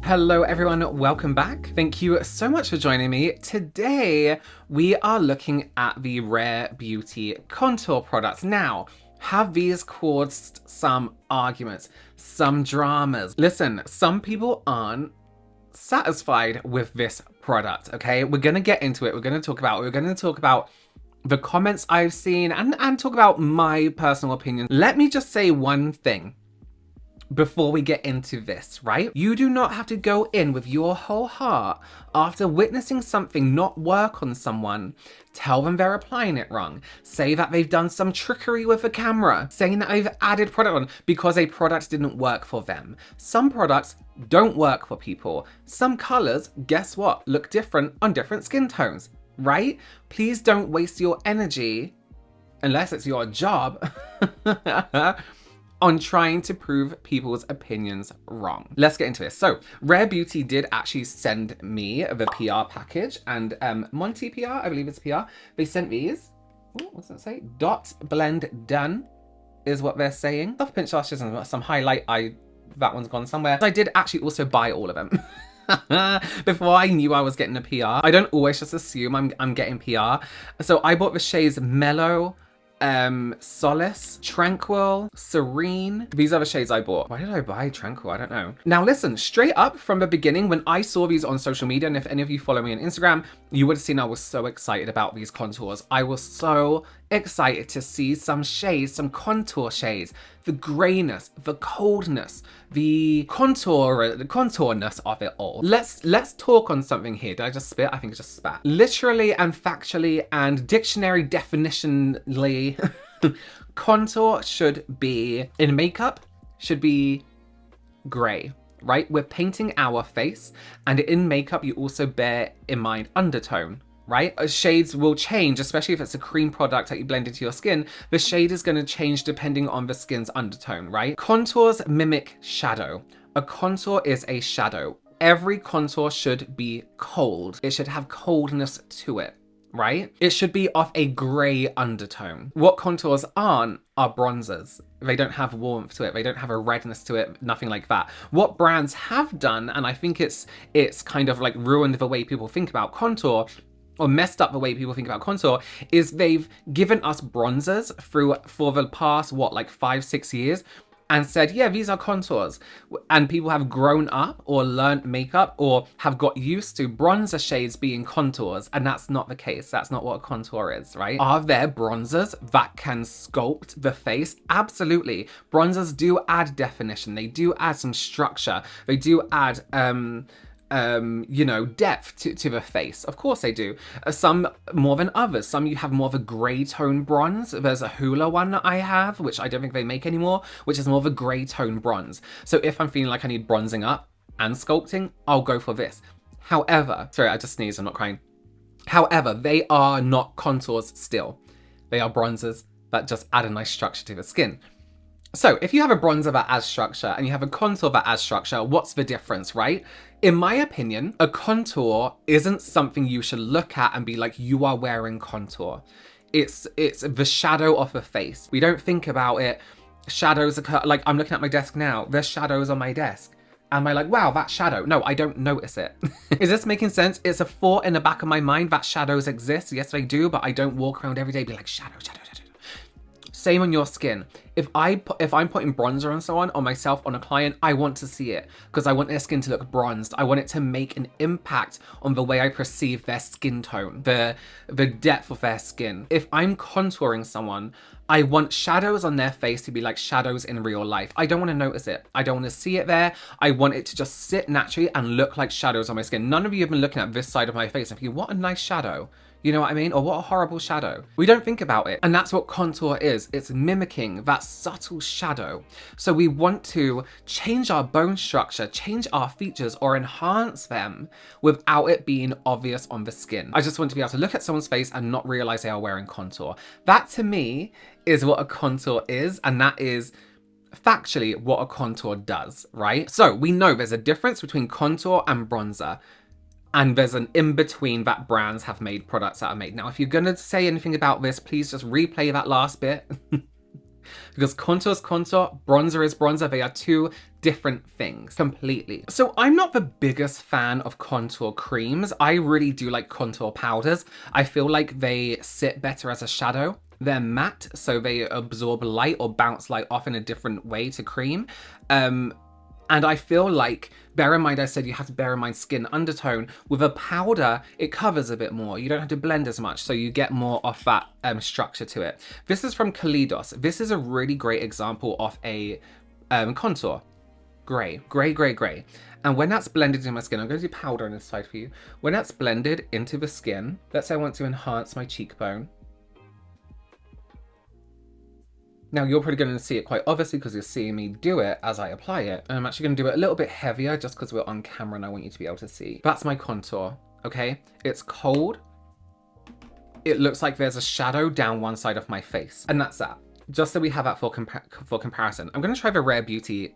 Hello everyone, welcome back. Thank you so much for joining me. Today, we are looking at the Rare Beauty contour products. Now, have these caused some arguments, some dramas? Listen, some people aren't satisfied with this product, okay? We're gonna get into it. We're gonna talk about the comments I've seen and talk about my personal opinion. Let me just say one thing before we get into this, right? You do not have to go in with your whole heart after witnessing something not work on someone. Tell them they're applying it wrong. Say that they've done some trickery with the camera. Saying that they've added product on because a product didn't work for them. Some products don't work for people. Some colors, guess what, look different on different skin tones, right? Please don't waste your energy, unless it's your job, on trying to prove people's opinions wrong. Let's get into this. So, Rare Beauty did actually send me the PR package, and Monty PR, I believe it's PR, they sent these. Ooh, what's that say? Dot blend done is what they're saying. Soft pinch lashes and some highlight. That one's gone somewhere. I did actually also buy all of them. Before I knew I was getting a PR. I don't always just assume I'm getting PR. So I bought the shades Mellow, Solace, Tranquil, Serene. These are the shades I bought. Why did I buy Tranquil? I don't know. Now listen, straight up from the beginning, when I saw these on social media, and if any of you follow me on Instagram, you would have seen I was so excited about these contours. I was so excited to see some shades, some contour shades, the grayness, the coldness, the contourness of it all. Let's talk on something here. Did I just spit? I think I just spat. Literally and factually and dictionary definitionally, contour should be, in makeup, should be gray, right? We're painting our face, and in makeup you also bear in mind undertone, right? Shades will change, especially if it's a cream product that you blend into your skin. The shade is going to change depending on the skin's undertone, right? Contours mimic shadow. A contour is a shadow. Every contour should be cold. It should have coldness to it, right? It should be of a gray undertone. What contours aren't are bronzers. They don't have warmth to it. They don't have a redness to it, nothing like that. What brands have done, and I think it's kind of like ruined the way people think about contour, or messed up the way people think about contour, is they've given us bronzers for the past, like 5-6 years, and said, yeah, these are contours. And people have grown up or learned makeup or have got used to bronzer shades being contours, and that's not the case. That's not what a contour is, right? Are there bronzers that can sculpt the face? Absolutely. Bronzers do add definition. They do add some structure. They do add, depth to the face. Of course they do. Some more than others. Some you have more of a grey tone bronze. There's a Hoola one that I have, which I don't think they make anymore, which is more of a grey tone bronze. So if I'm feeling like I need bronzing up and sculpting, I'll go for this. However, sorry, I just sneezed, I'm not crying. However, they are not contours still. They are bronzers that just add a nice structure to the skin. So if you have a bronzer that adds structure and you have a contour that adds structure, what's the difference, right? In my opinion, a contour isn't something you should look at and be like, you are wearing contour. It's the shadow of a face. We don't think about it. Shadows occur, like I'm looking at my desk now, there's shadows on my desk. Am I like, wow, that shadow? No, I don't notice it. Is this making sense? It's a thought in the back of my mind that shadows exist. Yes, they do, but I don't walk around every day be like, shadow, shadow, shadow. Same on your skin. If I'm putting bronzer on someone, on myself, on a client, I want to see it because I want their skin to look bronzed. I want it to make an impact on the way I perceive their skin tone, the depth of their skin. If I'm contouring someone, I want shadows on their face to be like shadows in real life. I don't want to notice it. I don't want to see it there. I want it to just sit naturally and look like shadows on my skin. None of you have been looking at this side of my face and thinking, what a nice shadow. You know what I mean? Or what a horrible shadow. We don't think about it. And that's what contour is. It's mimicking that subtle shadow. So we want to change our bone structure, change our features, or enhance them without it being obvious on the skin. I just want to be able to look at someone's face and not realize they are wearing contour. That to me is what a contour is, and that is factually what a contour does, right? So we know there's a difference between contour and bronzer. And there's an in-between that brands have made products that are made. Now, if you're gonna say anything about this, please just replay that last bit Because contour is contour, bronzer is bronzer. They are two different things completely. So I'm not the biggest fan of contour creams. I really do like contour powders. I feel like they sit better as a shadow. They're matte, so they absorb light or bounce light off in a different way to cream. And I feel like, bear in mind, I said you have to bear in mind skin undertone. With a powder, it covers a bit more. You don't have to blend as much, so you get more of that structure to it. This is from Kaleidos. This is a really great example of a contour. Gray. And when that's blended into my skin, I'm going to do powder on this side for you. When that's blended into the skin, let's say I want to enhance my cheekbone. Now you're probably going to see it quite obviously because you're seeing me do it as I apply it. And I'm actually going to do it a little bit heavier just because we're on camera and I want you to be able to see. That's my contour, okay? It's cold. It looks like there's a shadow down one side of my face. And that's that. Just so we have that for comparison. I'm going to try the Rare Beauty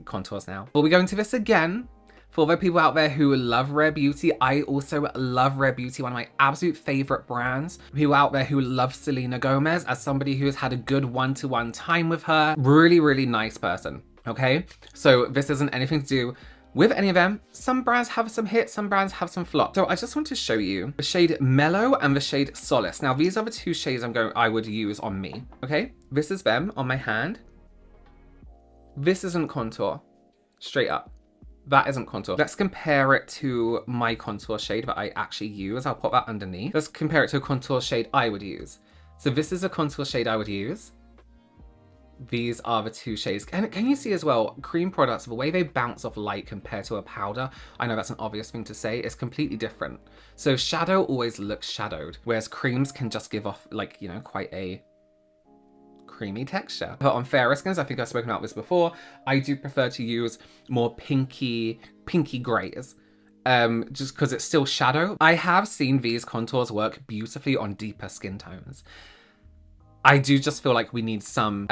contours now. We'll be going to this again. For the people out there who love Rare Beauty, I also love Rare Beauty, one of my absolute favorite brands. People out there who love Selena Gomez, as somebody who has had a good one-to-one time with her. Really, really nice person, okay? So this isn't anything to do with any of them. Some brands have some hits, some brands have some flops. So I just want to show you the shade Mellow and the shade Solace. Now these are the two shades I would use on me, okay? This is them on my hand. This isn't contour, straight up. That isn't contour. Let's compare it to my contour shade that I actually use. I'll put that underneath. Let's compare it to a contour shade I would use. So this is a contour shade I would use. These are the two shades. And can you see as well, cream products, the way they bounce off light compared to a powder, I know that's an obvious thing to say, it's completely different. So shadow always looks shadowed, whereas creams can just give off like, you know, quite a creamy texture. But on fairer skins, I think I've spoken about this before, I do prefer to use more pinky grays, just because it's still shadow. I have seen these contours work beautifully on deeper skin tones. I do just feel like we need some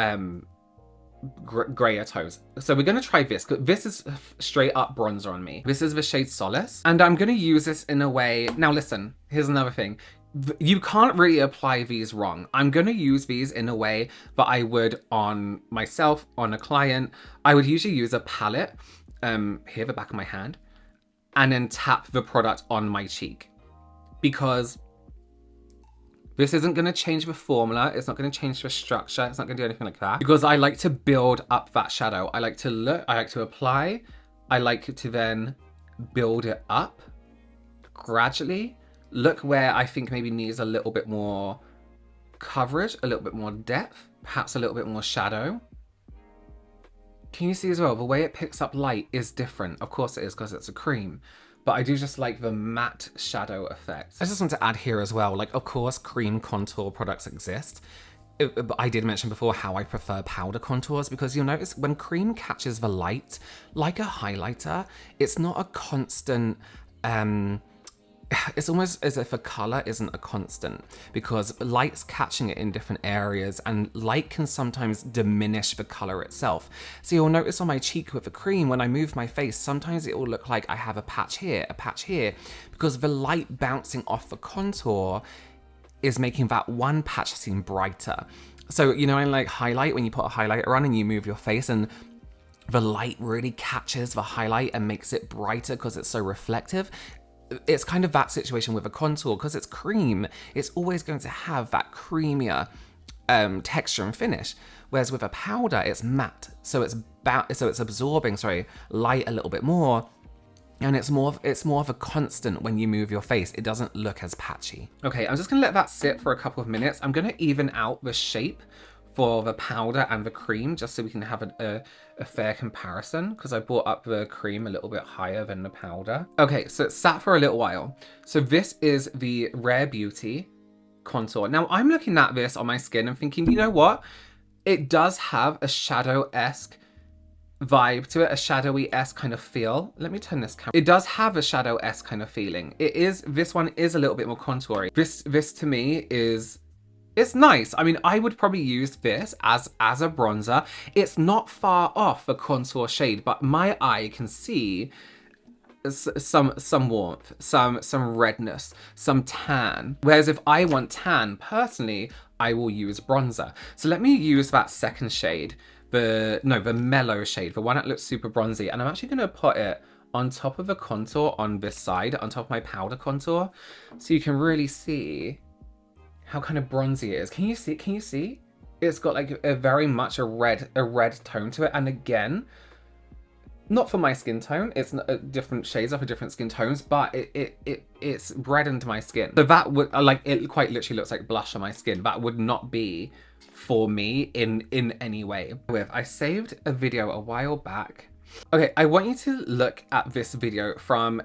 grayer tones. So we're going to try this. This is straight up bronzer on me. This is the shade Solace. And I'm going to use this in a way. Now listen, here's another thing. You can't really apply these wrong. I'm going to use these in a way that I would on myself, on a client. I would usually use a palette, here the back of my hand, and then tap the product on my cheek. Because this isn't going to change the formula. It's not going to change the structure. It's not going to do anything like that. Because I like to build up that shadow. I like to look, I like to apply. I like to then build it up gradually. Look where I think maybe needs a little bit more coverage, a little bit more depth, perhaps a little bit more shadow. Can you see as well, the way it picks up light is different. Of course it is because it's a cream, but I do just like the matte shadow effect. I just want to add here as well, like of course cream contour products exist. But I did mention before how I prefer powder contours because you'll notice when cream catches the light, like a highlighter, it's not a constant, it's almost as if a color isn't a constant because light's catching it in different areas and light can sometimes diminish the color itself. So you'll notice on my cheek with the cream, when I move my face, sometimes it will look like I have a patch here, because the light bouncing off the contour is making that one patch seem brighter. So, you know, in like highlight, when you put a highlighter on and you move your face and the light really catches the highlight and makes it brighter because it's so reflective. It's kind of that situation with a contour because it's cream. It's always going to have that creamier texture and finish. Whereas with a powder, it's matte, so it's absorbing light a little bit more, and it's more of a constant when you move your face. It doesn't look as patchy. Okay, I'm just gonna let that sit for a couple of minutes. I'm gonna even out the shape for the powder and the cream just so we can have a fair comparison because I brought up the cream a little bit higher than the powder. Okay, so it sat for a little while. So this is the Rare Beauty contour. Now I'm looking at this on my skin and thinking, you know what? It does have a shadow-esque vibe to it, a shadowy-esque kind of feel. Let me turn this camera. It does have a shadow-esque kind of feeling. This one is a little bit more contoury. This to me is, it's nice. I mean, I would probably use this as a bronzer. It's not far off a contour shade, but my eye can see some warmth, some redness, some tan. Whereas if I want tan, personally, I will use bronzer. So let me use that second shade, the mellow shade, the one that looks super bronzy. And I'm actually going to put it on top of the contour on this side, on top of my powder contour. So you can really see how kind of bronzy it is. Can you see? Can you see? It's got like a very much a red tone to it. And again, not for my skin tone, it's different shades of different skin tones, but it's reddened my skin. So that would, like, it quite literally looks like blush on my skin. That would not be for me in any way. I saved a video a while back. Okay, I want you to look at this video from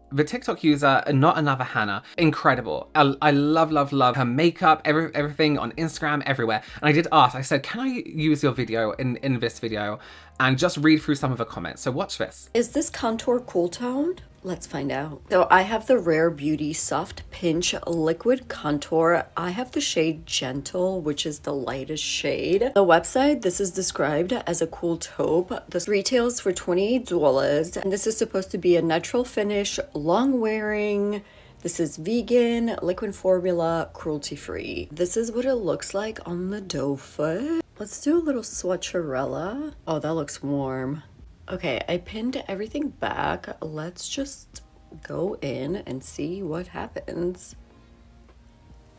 the TikTok user, Not Another Hannah. Incredible. I love her makeup, everything on Instagram, everywhere. And I did ask, I said, can I use your video in this video and just read through some of the comments? So watch this. Is this contour cool toned? Let's find out. So I have the Rare Beauty Soft Pinch Liquid Contour. I have the shade Gentle, which is the lightest shade. The website, this is described as a cool taupe. This retails for $28, and this is supposed to be a natural finish, long wearing. This is vegan, liquid formula, cruelty-free. This is what it looks like on the doe foot. Let's do a little swatcherella. Oh, that looks warm. Okay, I pinned everything back. Let's just go in and see what happens.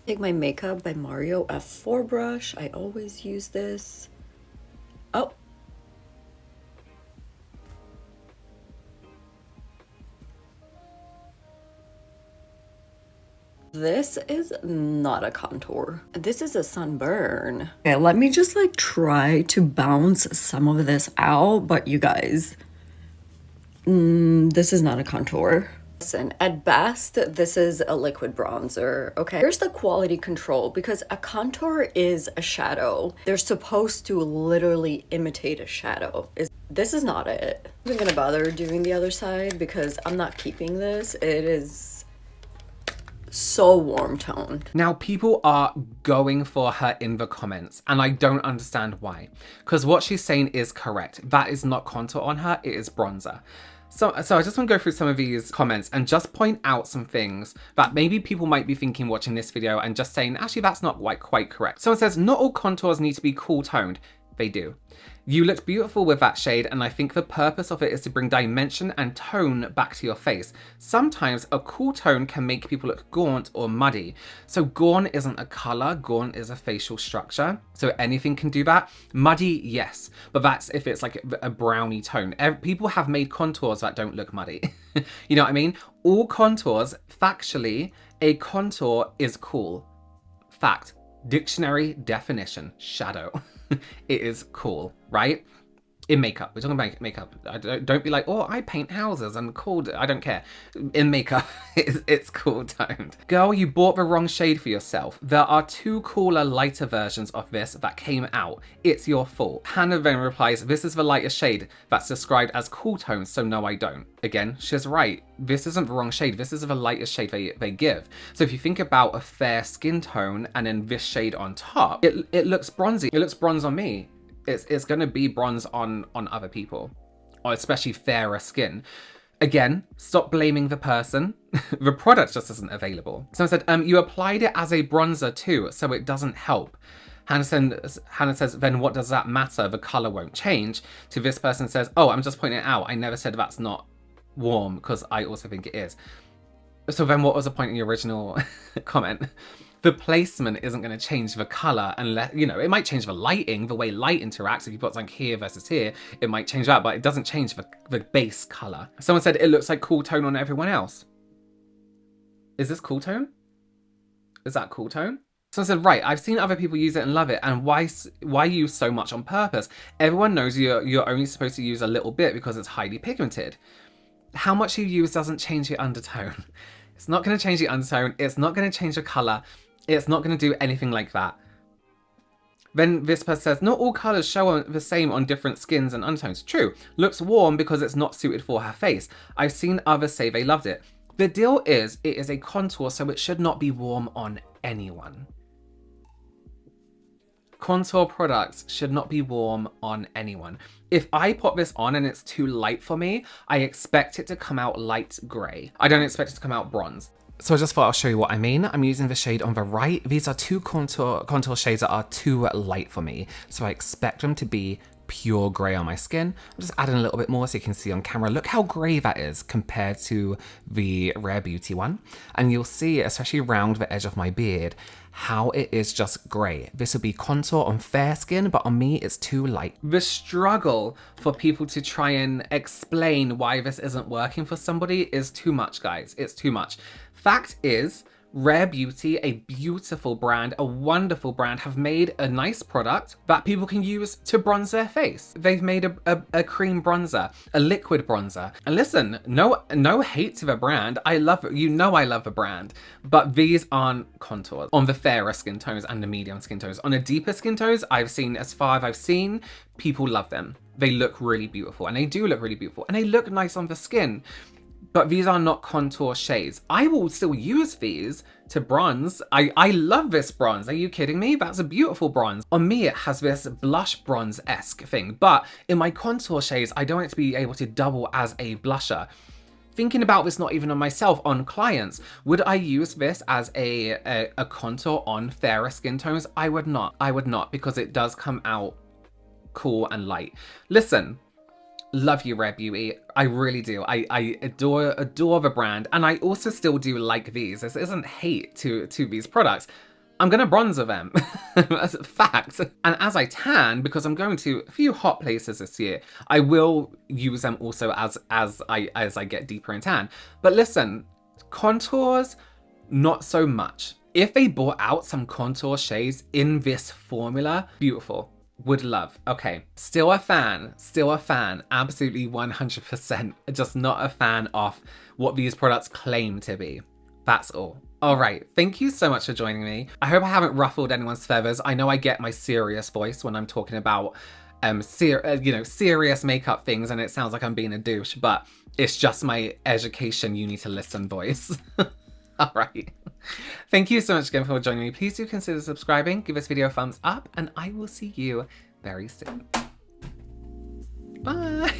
Take my Makeup by Mario F4 brush. I always use this. Oh. This is not a contour. This is a sunburn. Okay, let me just like try to bounce some of this out, but you guys, this is not a contour. Listen, at best, this is a liquid bronzer, okay? Here's the quality control, because a contour is a shadow. They're supposed to literally imitate a shadow. This is not it. I'm not gonna bother doing the other side because I'm not keeping this. It is so warm toned. Now people are going for her in the comments and I don't understand why, because what she's saying is correct. That is not contour on her, it is bronzer. So I just want to go through some of these comments and just point out some things that maybe people might be thinking watching this video and just saying, actually that's not quite correct. Someone says, not all contours need to be cool toned. They do. You looked beautiful with that shade, and I think the purpose of it is to bring dimension and tone back to your face. Sometimes a cool tone can make people look gaunt or muddy. So gaunt isn't a color, gaunt is a facial structure. So anything can do that. Muddy, yes, but that's if it's like a browny tone. People have made contours that don't look muddy. You know what I mean? All contours, factually, a contour is cool. Fact. Dictionary definition, shadow. It is cool, right? In makeup, we're talking about makeup. Don't be like, oh, I paint houses and cool. I don't care. In makeup, it's cool toned. Girl, you bought the wrong shade for yourself. There are two cooler, lighter versions of this that came out. It's your fault. Hannah then replies, this is the lightest shade that's described as cool tones, so no, I don't. Again, she's right. This isn't the wrong shade. This is the lightest shade they give. So if you think about a fair skin tone and then this shade on top, it looks bronzy. It looks bronze on me. It's going to be bronze on other people, or especially fairer skin. Again, stop blaming the person. The product just isn't available. Someone said, you applied it as a bronzer too, so it doesn't help. Hannah says, then what does that matter? The color won't change. To this person says, oh, I'm just pointing it out. I never said that's not warm, because I also think it is. So then what was the point in your original comment? The placement isn't going to change the color unless, you know, it might change the lighting, the way light interacts. If you put something here versus here, it might change that, but it doesn't change the base color. Someone said it looks like cool tone on everyone else. Is this cool tone? Is that cool tone? Someone said, right, I've seen other people use it and love it, and why use so much on purpose? Everyone knows you're only supposed to use a little bit because it's highly pigmented. How much you use doesn't change the undertone. It's not going to change the undertone. It's not going to change the color. It's not going to do anything like that. Then this person says, not all colours show the same on different skins and undertones. True. Looks warm because it's not suited for her face. I've seen others say they loved it. The deal is, it is a contour, so it should not be warm on anyone. Contour products should not be warm on anyone. If I put this on and it's too light for me, I expect it to come out light grey. I don't expect it to come out bronze. So I just thought I'll show you what I mean. I'm using the shade on the right. These are two contour shades that are too light for me. So I expect them to be pure grey on my skin. I'm just adding a little bit more so you can see on camera. Look how grey that is compared to the Rare Beauty one. And you'll see, especially around the edge of my beard, how it is just grey. This would be contour on fair skin, but on me it's too light. The struggle for people to try and explain why this isn't working for somebody is too much, guys. It's too much. Fact is, Rare Beauty, a beautiful brand, a wonderful brand, have made a nice product that people can use to bronze their face. They've made a cream bronzer, a liquid bronzer. And listen, no hate to the brand. I love it. You know I love the brand. But these aren't contours on the fairer skin tones and the medium skin tones. On the deeper skin tones, I've seen, as far as I've seen, people love them. They look really beautiful, and they do look really beautiful, and they look nice on the skin. But these are not contour shades. I will still use these to bronze. I love this bronze. Are you kidding me? That's a beautiful bronze. On me, it has this blush bronze-esque thing. But in my contour shades, I don't want it to be able to double as a blusher. Thinking about this, not even on myself, on clients, would I use this as a contour on fairer skin tones? I would not. I would not, because it does come out cool and light. Listen. Love you, Rare Beauty. I really do. I adore the brand, and I also still do like these. This isn't hate to these products. I'm gonna bronzer them. That's a fact. And as I tan, because I'm going to a few hot places this year, I will use them also as I get deeper in tan. But listen, contours, not so much. If they brought out some contour shades in this formula, beautiful. Would love. Okay, still a fan, absolutely 100%. Just not a fan of what these products claim to be. That's all. All right, thank you so much for joining me. I hope I haven't ruffled anyone's feathers. I know I get my serious voice when I'm talking about serious makeup things, and it sounds like I'm being a douche, but it's just my education, you need to listen voice. All right. Thank you so much again for joining me. Please do consider subscribing, give this video a thumbs up, and I will see you very soon. Bye.